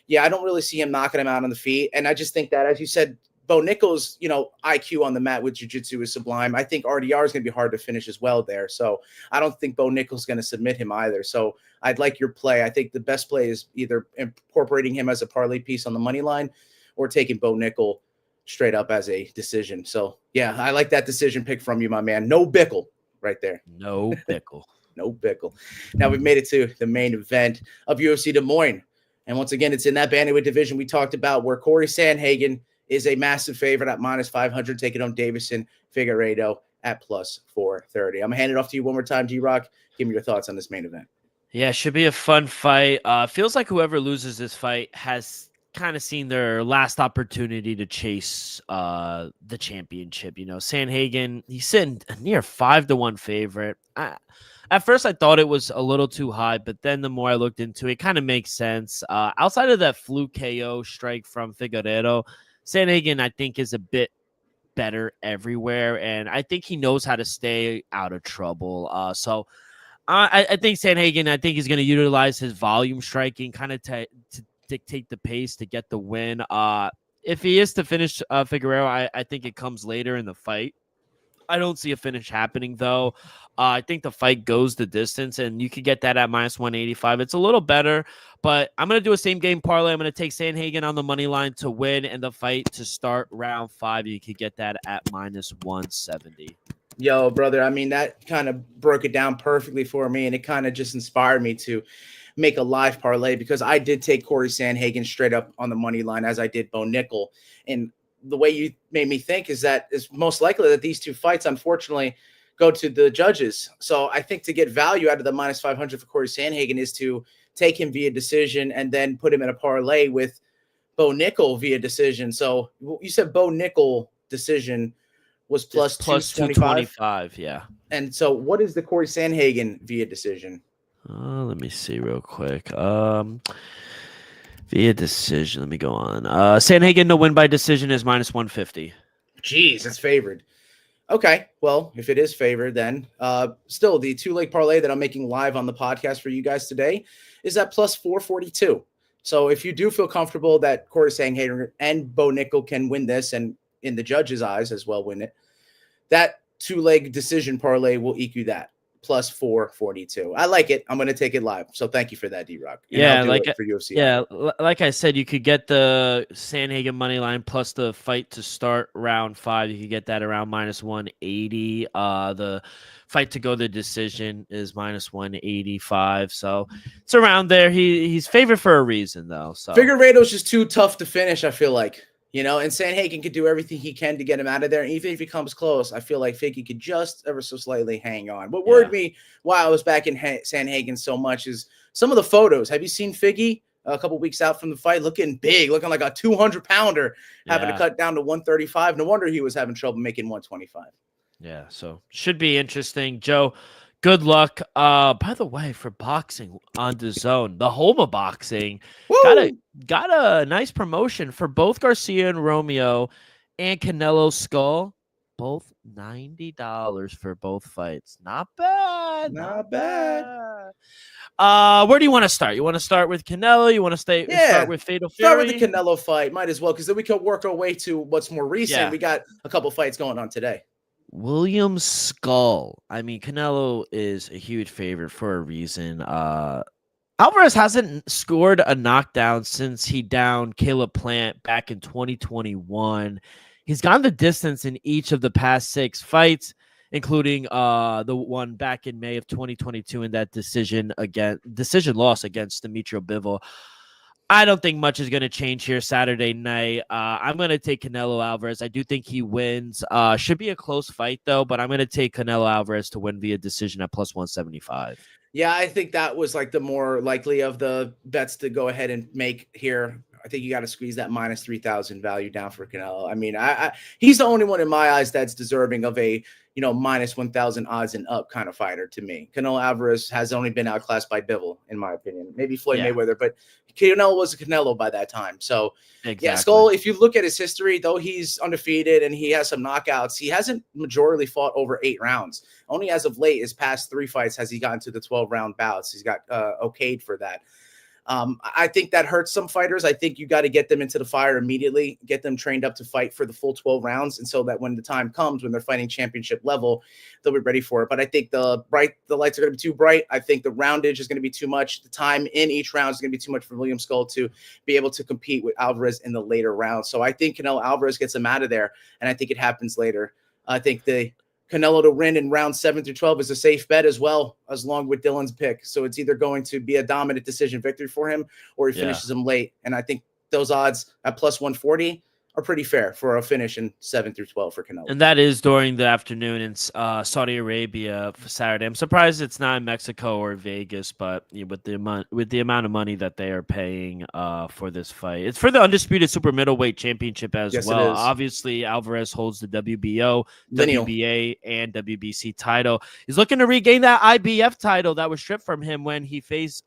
yeah, I don't really see him knocking him out on the feet. And I just think that, as you said, Bo Nickel's, IQ on the mat with jiu-jitsu is sublime. I think RDR is going to be hard to finish as well there. So I don't think Bo Nickel's going to submit him either. So I'd like your play. I think the best play is either incorporating him as a parlay piece on the money line or taking Bo Nickel straight up as a decision. So yeah, I like that decision pick from you, my man. No Bickle right there. No Bickle. No Bickle. Now we've made it to the main event of UFC Des Moines. And once again, it's in that bantamweight division we talked about where Corey Sandhagen is a massive favorite at minus 500, taking on Davison Figueiredo at plus 430. I'm going to hand it off to you one more time, D-Rock. Give me your thoughts on this main event. Yeah, should be a fun fight. Feels like whoever loses this fight has kind of seen their last opportunity to chase the championship. Sandhagen, he's sitting near 5-1 favorite. At first, I thought it was a little too high, but then the more I looked into it, kind of makes sense. Outside of that fluke KO strike from Figueiredo, Sandhagen, I think, is a bit better everywhere, and I think he knows how to stay out of trouble. So I think Sandhagen, I think he's going to utilize his volume striking kind of to dictate the pace to get the win. If he is to finish Figueiredo, I think it comes later in the fight. I don't see a finish happening, though. I think the fight goes the distance, and you could get that at minus 185. It's a little better, but I'm going to do a same-game parlay. I'm going to take Sandhagen on the money line to win and the fight to start round 5. You could get that at minus 170. Yo, brother, I mean, that kind of broke it down perfectly for me, and it kind of just inspired me to make a live parlay because I did take Corey Sandhagen straight up on the money line as I did Bo Nickel. And the way you made me think is that it's most likely that these two fights, unfortunately, go to the judges. So I think to get value out of the minus 500 for Corey Sandhagen is to take him via decision and then put him in a parlay with Bo Nickel via decision. So you said Bo Nickel decision was plus 225. Yeah. And so what is the Corey Sandhagen via decision? Let me see real quick. Via decision. Let me go on. Sandhagen to win by decision is minus 150. Jeez, it's favored. Okay, well, if it is favored, then still the 2-leg parlay that I'm making live on the podcast for you guys today is at plus 442. So if you do feel comfortable that Corey Sandhagen and Bo Nickel can win this and in the judge's eyes as well win it, that 2-leg decision parlay will EQ that. Plus 442. I like it. I'm going to take it live. So thank you for that, D-Rock. Yeah, like for UFC. Yeah, like I said, you could get the Sandhagen money line plus the fight to start round 5. You could get that around minus 180. The fight to go the decision is minus 185. So it's around there. He's favored for a reason, though. So Figueiredo's just too tough to finish, I feel like. And Sandhagen could do everything he can to get him out of there. And even if he comes close, I feel like Figgy could just ever so slightly hang on. What worried me while I was back in Sandhagen so much is some of the photos. Have you seen Figgy a couple weeks out from the fight looking big, looking like a 200-pounder, having to cut down to 135? No wonder he was having trouble making 125. Yeah, so should be interesting. Joe, good luck. By the way, for boxing on DAZN, the home of boxing, got a nice promotion for both Garcia and Romeo and Canelo Skull. Both $90 for both fights. Not bad. Not bad. Where do you want to start? You want to start with Canelo? You want to start with Fatal Fury? Start with the Canelo fight. Might as well, because then we can work our way to what's more recent. Yeah. We got a couple fights going on today. William Skull. I mean, Canelo is a huge favorite for a reason. Alvarez hasn't scored a knockdown since he downed Caleb Plant back in 2021. He's gone the distance in each of the past 6 fights, including the one back in May of 2022 in that decision loss against Demetrio Bivol. I don't think much is going to change here Saturday night. I'm going to take Canelo Alvarez. I do think he wins. Should be a close fight, though, but I'm going to take Canelo Alvarez to win via decision at plus 175. Yeah, I think that was like the more likely of the bets to go ahead and make here. I think you got to squeeze that minus 3,000 value down for Canelo. I mean, he's the only one in my eyes that's deserving of a minus 1,000 odds and up kind of fighter to me. Canelo Alvarez has only been outclassed by Bivol, in my opinion. Maybe Floyd Mayweather, but Canelo was a Canelo by that time. So, yeah, Skull, if you look at his history, though he's undefeated and he has some knockouts, he hasn't majorly fought over 8 rounds. Only as of late, his past 3 fights has he gotten to the 12-round bouts. He's got okayed for that. I think that hurts some fighters. I think you got to get them into the fire immediately, get them trained up to fight for the full 12 rounds. And so that when the time comes, when they're fighting championship level, they'll be ready for it. But I think the lights are going to be too bright. I think the roundage is going to be too much. The time in each round is going to be too much for William Skull to be able to compete with Alvarez in the later rounds. So I think Canelo Alvarez gets him out of there. And I think it happens later. I think the Canelo to win in round 7 through 12 is a safe bet as well, as long with Dylan's pick. So it's either going to be a dominant decision victory for him or he finishes him late. And I think those odds at plus 140 are pretty fair for a finish in 7 through 12 for Canelo. And that is during the afternoon in Saudi Arabia for Saturday. I'm surprised it's not in Mexico or Vegas, but with the amount of money that they are paying for this fight, it's for the undisputed super middleweight championship as well. Obviously, Alvarez holds the WBO, WBA, and WBC title. He's looking to regain that IBF title that was stripped from him when he faced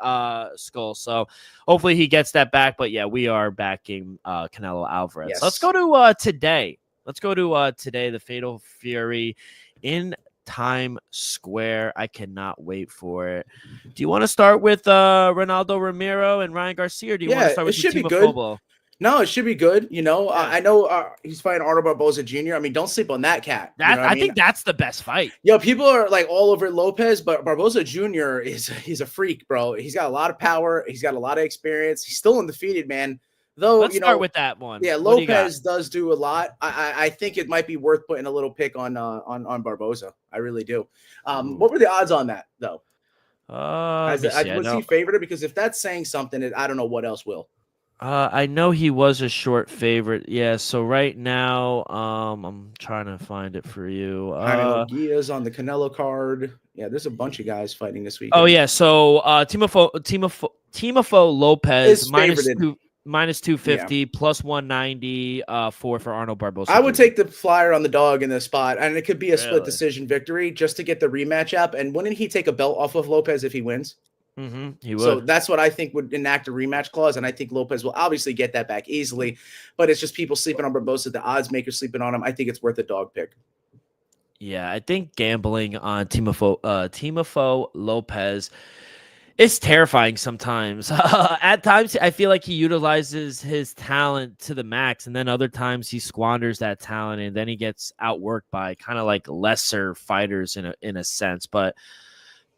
Skull. So hopefully he gets that back. But yeah, we are backing Canelo Alvarez. Yes. Let's go to today. Let's go to today, the Fatal Fury in Times Square. I cannot wait for it. Do you want to start with Ronaldo Romero and Ryan Garcia, or do you want to start with Team Football? No, it should be good. I know he's fighting Arnold Barboza Jr. I mean, don't sleep on that cat. I think that's the best fight. People are like all over Lopez, but Barboza Jr. he's a freak, bro. He's got a lot of power. He's got a lot of experience. He's still undefeated, man. Though, let's start with that one. Yeah, Lopez does do a lot. I think it might be worth putting a little pick on Barboza. I really do. What were the odds on that, though? Was he favored? Because if that's saying something, I don't know what else will. I know he was a short favorite. Yeah, so right now, I'm trying to find it for you. Diaz on the Canelo card. Yeah, there's a bunch of guys fighting this week. Oh, yeah, so Teamofo Lopez minus 250, plus 190 for Arnold Barboza. I would take the flyer on the dog in this spot, and it could be a split decision victory just to get the rematch up. And wouldn't he take a belt off of Lopez if he wins? He would. So that's what I think would enact a rematch clause, and I think Lopez will obviously get that back easily. But it's just people sleeping on Barboza, the odds makers sleeping on him. I think it's worth a dog pick. Yeah, I think gambling on Teamofo Lopez is terrifying sometimes. At times, I feel like he utilizes his talent to the max, and then other times he squanders that talent, and then he gets outworked by kind of like lesser fighters in a sense. But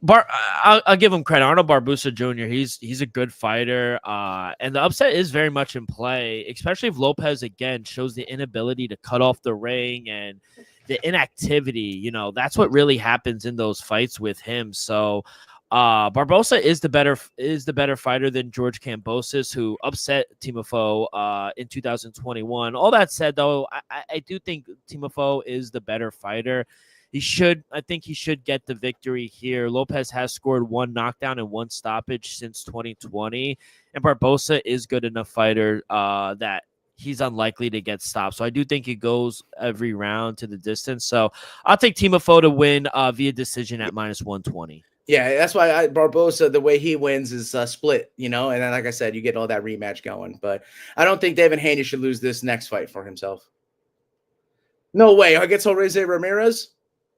I'll give him credit. Arnold Barboza Jr., he's a good fighter, and the upset is very much in play, especially if Lopez, again, shows the inability to cut off the ring and the inactivity. That's what really happens in those fights with him. So Barboza is the better fighter than George Kambosos, who upset Teamofo in 2021. All that said, though, I do think Teamofo is the better fighter. I think he should get the victory here. Lopez has scored 1 knockdown and 1 stoppage since 2020, and Barboza is good enough fighter that he's unlikely to get stopped. So I do think he goes every round to the distance. So I'll take Teamofo to win via decision at minus 120. Yeah, that's why Barboza, the way he wins is split, and then, like I said, you get all that rematch going. But I don't think Devin Haney should lose this next fight for himself. No way. Against Jose Ramirez?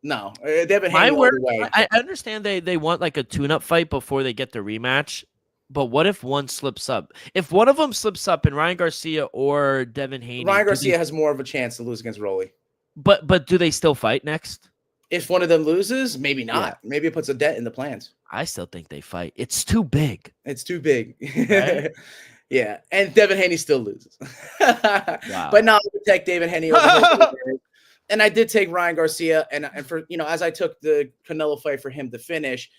No. Devin Haney all the way. I understand they want like a tune-up fight before they get the rematch, but what if one slips up? If one of them slips up and Ryan Garcia or Devin Haney... Ryan Garcia has more of a chance to lose against Rolly. But do they still fight next? If one of them loses, maybe not. Yeah. Maybe it puts a dent in the plans. I still think they fight. It's too big. It's too big. Right? Yeah. And Devin Haney still loses. Wow. But no, I would protect Devin Haney over And I did take Ryan Garcia, and for as I took the Canelo fight for him to finish,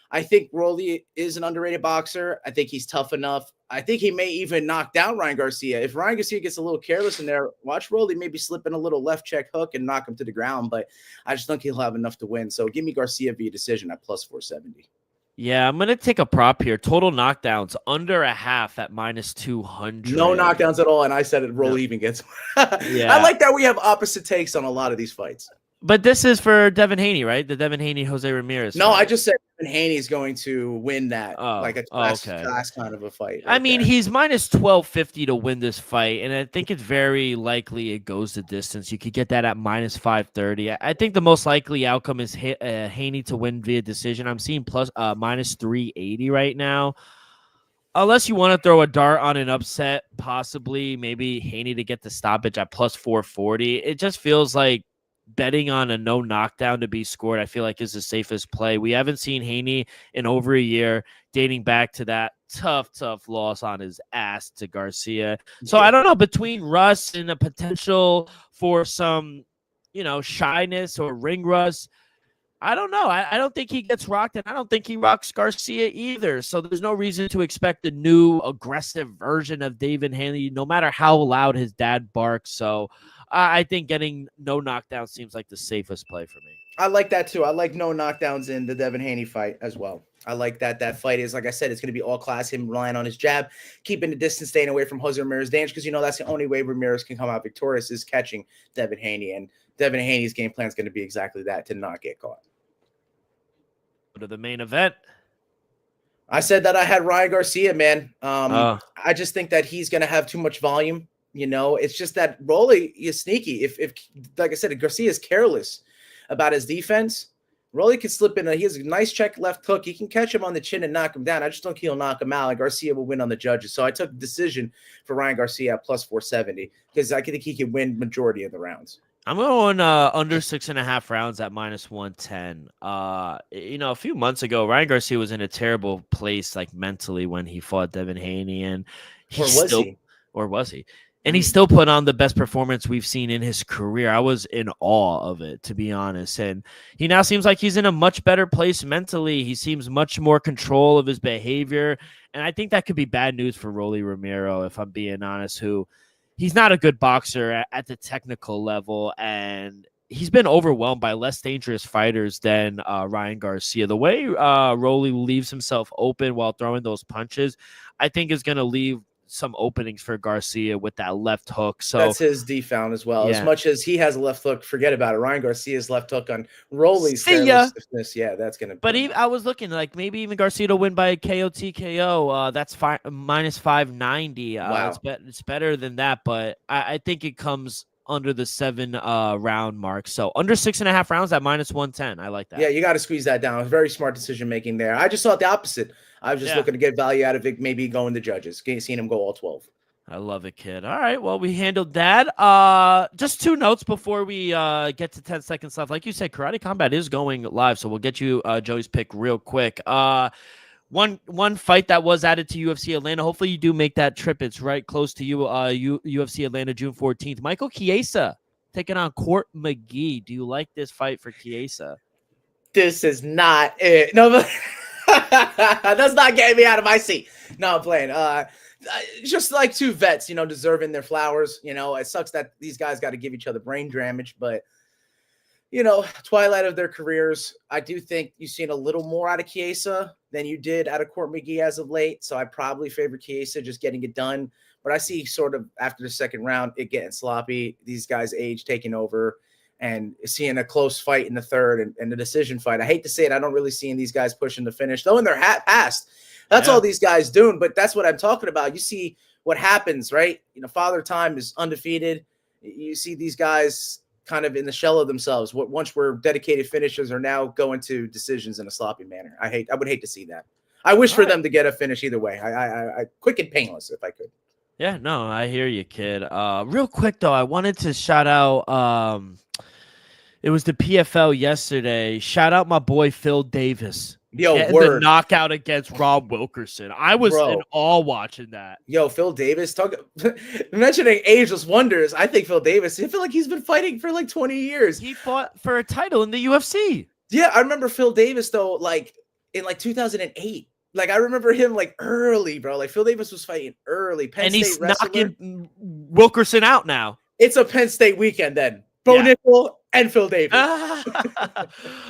I think Rolly is an underrated boxer. I think he's tough enough. I think he may even knock down Ryan Garcia. If Ryan Garcia gets a little careless in there, watch Rolly maybe slip in a little left check hook and knock him to the ground. But I just think he'll have enough to win. So give me Garcia via decision at plus 470. Yeah, I'm going to take a prop here. Total knockdowns under a half at minus 200. No knockdowns at all. And I said it, Rolly even gets. Yeah. I like that we have opposite takes on a lot of these fights. But this is for Devin Haney, right? The Devin Haney, Jose Ramirez. No, fight. I just said Devin Haney's going to win that. Like a class kind of a fight. I mean, he's minus 1250 to win this fight. And I think it's very likely it goes the distance. You could get that at minus 530. I think the most likely outcome is Haney to win via decision. I'm seeing minus 380 right now. Unless you want to throw a dart on an upset, possibly maybe Haney to get the stoppage at plus 440. It just feels like betting on a no knockdown to be scored, I feel like is the safest play. We haven't seen Haney in over a year, dating back to that tough loss on his ass to Garcia. So I don't know, between Russ and a potential for some, shyness or ring rust, I don't know. I don't think he gets rocked, and I don't think he rocks Garcia either. So there's no reason to expect a new aggressive version of Devin Haney, no matter how loud his dad barks. So I think getting no knockdown seems like the safest play for me. I like that too. I like no knockdowns in the Devin Haney fight as well. I like that. That fight is, like I said, it's going to be all class, him relying on his jab, keeping the distance, staying away from Jose Ramirez damage, because that's the only way Ramirez can come out victorious is catching Devin Haney. And Devin Haney's game plan is going to be exactly that, to not get caught. Go to the main event. I said that I had Ryan Garcia, man. I just think that he's going to have too much volume. It's just that Rolly is sneaky. If like I said, if Garcia is careless about his defense, Rolly can slip in. He has a nice check left hook. He can catch him on the chin and knock him down. I just don't think he'll knock him out. And Garcia will win on the judges. So I took the decision for Ryan Garcia at plus 470 because I think he can win majority of the rounds. I'm going under 6.5 rounds at minus 110. A few months ago, Ryan Garcia was in a terrible place, like mentally, when he fought Devin Haney, and or was he? And he still put on the best performance we've seen in his career. I was in awe of it, to be honest. And he now seems like he's in a much better place mentally. He seems much more control of his behavior. And I think that could be bad news for Rolly Romero, if I'm being honest, who he's not a good boxer at the technical level. And he's been overwhelmed by less dangerous fighters than Ryan Garcia. The way Rolly leaves himself open while throwing those punches, I think is going to leave some openings for Garcia with that left hook. So that's his D-found as well. Yeah. As much as he has a left hook, forget about it. Ryan Garcia's left hook on Rolly's carelessness. Yeah, that's gonna. But I was looking like maybe even Garcia to win by KO TKO. That's minus 590. Wow, it's better than that, but I think it comes under the 7 round mark. So under 6.5 rounds at minus 110. I like that. Yeah, you got to squeeze that down. Very smart decision making there. I just thought the opposite. I was just looking to get value out of it, maybe going to judges, seeing him go all 12. I love it, kid. All right, well, we handled that. Just 2 notes before we get to 10 seconds left. Like you said, Karate Combat is going live, so we'll get you Joey's pick real quick. One fight that was added to UFC Atlanta. Hopefully you do make that trip. It's right close to you. UFC Atlanta, June 14th. Michael Chiesa taking on Court McGee. Do you like this fight for Chiesa? This is not it. No, but that's not getting me out of my seat. No, I'm playing. Just like 2 vets, deserving their flowers. It sucks that these guys got to give each other brain damage, but twilight of their careers. I do think you've seen a little more out of Chiesa than you did out of Court McGee as of late. So I probably favor Chiesa just getting it done. But I see sort of after the second round, it getting sloppy. These guys' age taking over and seeing a close fight in the third and the decision fight. I hate to say it. I don't really see these guys pushing the finish, though, in their past. That's all these guys doing. But that's what I'm talking about. You see what happens, right? Father Time is undefeated. You see these guys kind of in the shell of themselves. Once we're dedicated finishers are now going to decisions in a sloppy manner. I would hate to see that. I wish for them to get a finish either way. I quick and painless if I could. Yeah, no, I hear you, kid. Real quick though, I wanted to shout out. It was the PFL yesterday. Shout out my boy Phil Davis. Yo, and the word. knockout against Rob Wilkerson. I was Bro. in awe watching that. Yo, Phil Davis, mentioning ageless wonders. I think Phil Davis, I feel like he's been fighting for like 20 years. He fought for a title in the UFC. Yeah, I remember Phil Davis, though, like in like 2008. Like, I remember him like early, bro. Like, Phil Davis was fighting early. Penn State he's wrestler. knocking Wilkerson out now. It's a Penn State weekend then. Bo Nickel and Phil Davis. All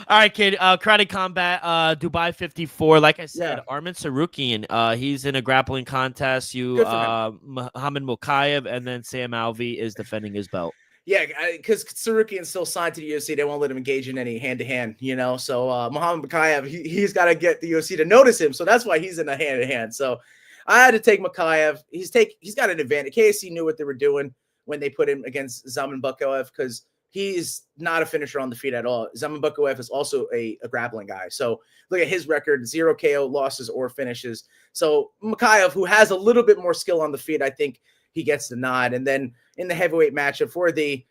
right, kid. Karate Combat, Dubai 54. Like I said, Arman Sarukian, he's in a grappling contest. Muhammad Mokaev, and then Sam Alvey is defending his belt. Yeah, because Sarukian's still signed to the UFC. They won't let him engage in any hand-to-hand, So Muhammad Mokaev, he's got to get the UFC to notice him. So that's why he's in a hand-to-hand. So I had to take Mokaev. He's got an advantage. KSC knew what they were doing when they put him against Zaman Bukaev because he's not a finisher on the feet at all. Zaman Bukaev is also a grappling guy. So look at his record, 0 KO losses or finishes. So Mokaev, who has a little bit more skill on the feet, I think he gets the nod. And then in the heavyweight matchup for the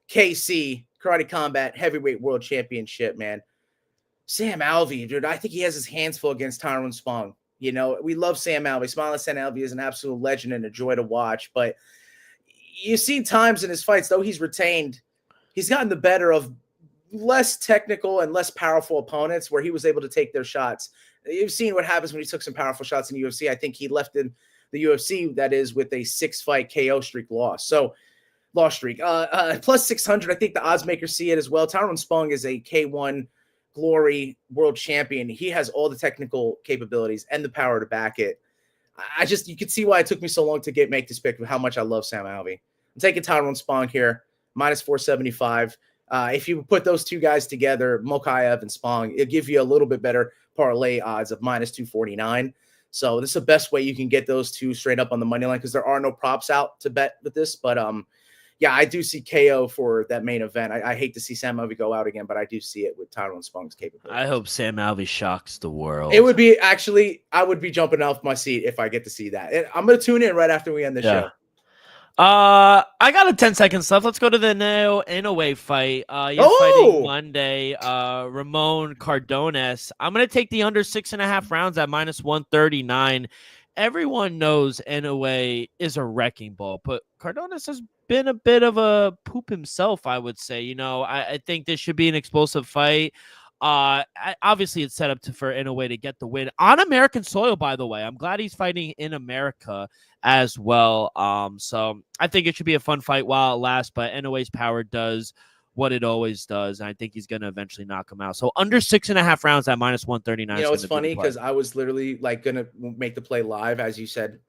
KC Karate Combat Heavyweight World Championship, man, Sam Alvey, dude, I think he has his hands full against Tyrone Spong. We love Sam Alvey. Smiling Sam Alvey is an absolute legend and a joy to watch. But you see times in his fights, though he's retained, he's gotten the better of less technical and less powerful opponents where he was able to take their shots. You've seen what happens when he took some powerful shots in the UFC. I think he left in the UFC, that is, with a 6-fight KO loss streak. Plus 600, I think the odds makers see it as well. Tyrone Spong is a K1 Glory world champion. He has all the technical capabilities and the power to back it. You can see why it took me so long to make this pick of how much I love Sam Alvey. I'm taking Tyrone Spong here, minus 475. If you put those two guys together, Mokaev and Spong, it'll give you a little bit better parlay odds of minus 249. So this is the best way you can get those two straight up on the money line because there are no props out to bet with this. But yeah, I do see KO for that main event. I hate to see Sam Alvey go out again, but I do see it with Tyrone Spong's capability. I hope Sam Alvey shocks the world. It would be I would be jumping off my seat if I get to see that. And I'm going to tune in right after we end the show. I got 10 seconds left. Let's go to the Inoue fight. Fighting Monday. Ramon Cardones. I'm going to take the under 6.5 rounds at minus 139. Everyone knows Inoue is a wrecking ball, but Cardones has been a bit of a poop himself, I would say. I think this should be an explosive fight. Obviously, it's set up for Inoue to get the win on American soil, by the way. I'm glad he's fighting in America as well. So I think it should be a fun fight while it lasts, but Inoue's power does what it always does, and I think he's going to eventually knock him out. So under 6.5 rounds at minus 139. It's funny because I was literally like going to make the play live, as you said.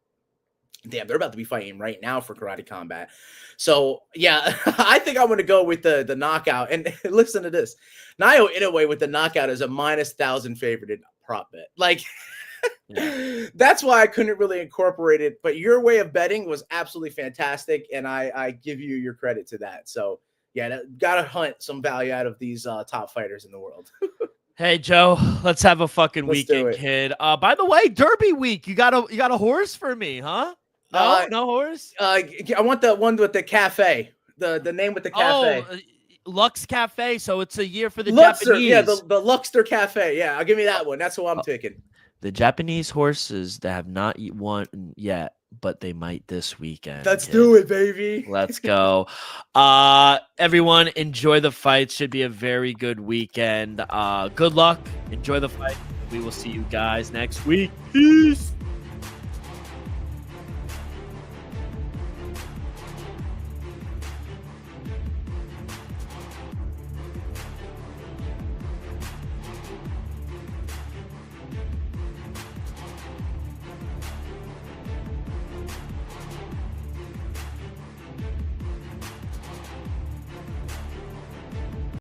Damn, they're about to be fighting right now for Karate Combat. So, yeah, I think I'm going to go with the knockout. And listen to this. Naoya Inoue with the knockout is a minus 1,000 favorite prop bet. Like, that's why I couldn't really incorporate it. But your way of betting was absolutely fantastic, and I give you your credit to that. So, yeah, got to hunt some value out of these top fighters in the world. Hey, Joe, let's have a fucking weekend, kid. By the way, Derby week. You got a horse for me, huh? No horse. I want the one with the cafe. The name with the cafe. Oh, Lux Cafe. So it's a year for the Luxor, Japanese. Yeah, the Luxor Cafe. Yeah, I'll give me that one. That's what I'm taking. The Japanese horses that have not won yet, but they might this weekend. Let's do it, baby. Let's go. Everyone, enjoy the fight. Should be a very good weekend. Good luck. Enjoy the fight. We will see you guys next week. Peace.